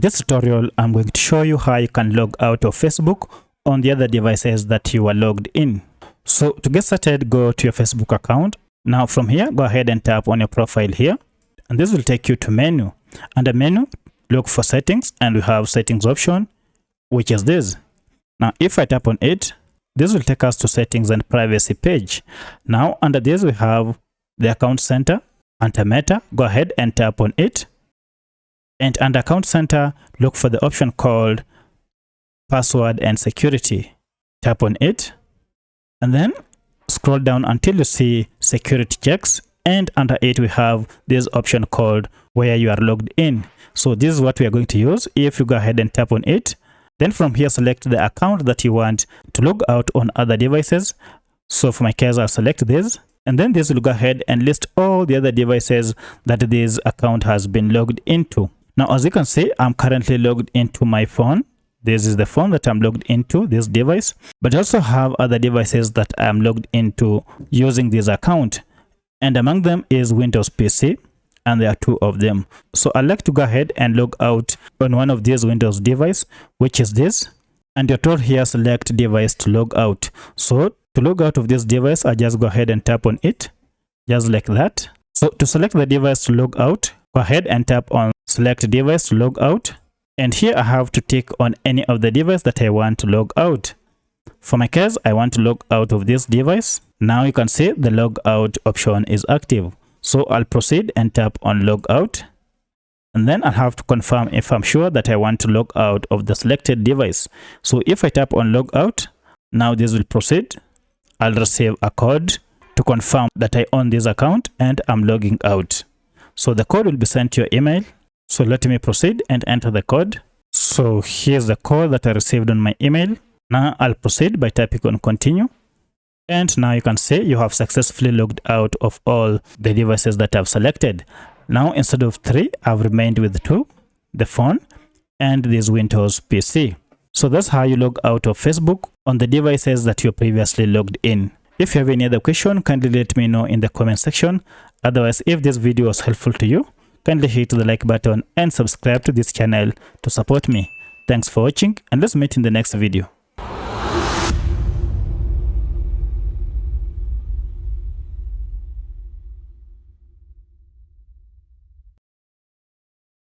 this tutorial, I'm going to show you how you can log out of Facebook on the other devices that you are logged in. So to get started, go to your Facebook account. Now from here, go ahead and tap on your profile here, and this will take you to menu. Under menu, look for settings, and we have settings option, which is this. Now if I tap on it, this will take us to settings and privacy page. Now under this, we have the account center. Under meta, go ahead and tap on it. And under account center, look for the option called password and security. Tap on it, and then scroll down until you see security checks. And under it, we have this option called where you are logged in. So this is what we are going to use. If you go ahead and tap on it, then from here, select the account that you want to log out on other devices. So for my case, I'll select this. And then this will go ahead and list all the other devices that this account has been logged into. Now, as you can see, I'm currently logged into my phone. This is the phone that I'm logged into, this device. But I also have other devices that I'm logged into using this account. And among them is Windows PC, and there are 2 of them. So I'd like to go ahead and log out on one of these Windows devices, which is this. And you're told here, select device to log out. So to log out of this device, I just go ahead and tap on it, just like that. So to select the device to log out, go ahead and tap on select device to log out. And here I have to tick on any of the device that I want to log out. For my case, I want to log out of this device. Now you can see the log out option is active. So I'll proceed and tap on log out. And then I'll have to confirm if I'm sure that I want to log out of the selected device. So if I tap on log out, now this will proceed. I'll receive a code to confirm that I own this account and I'm logging out. So the code will be sent to your email. So let me proceed and enter the code. So here's the code that I received on my email. Now I'll proceed by tapping on continue. And now you can see you have successfully logged out of all the devices that I've selected. Now instead of 3, I've remained with 2, the phone and this Windows PC. So that's how you log out of Facebook on the devices that you previously logged in. If you have any other question, kindly let me know in the comment section. Otherwise, if this video was helpful to you, kindly hit the like button and subscribe to this channel to support me. Thanks for watching, and let's meet in the next video.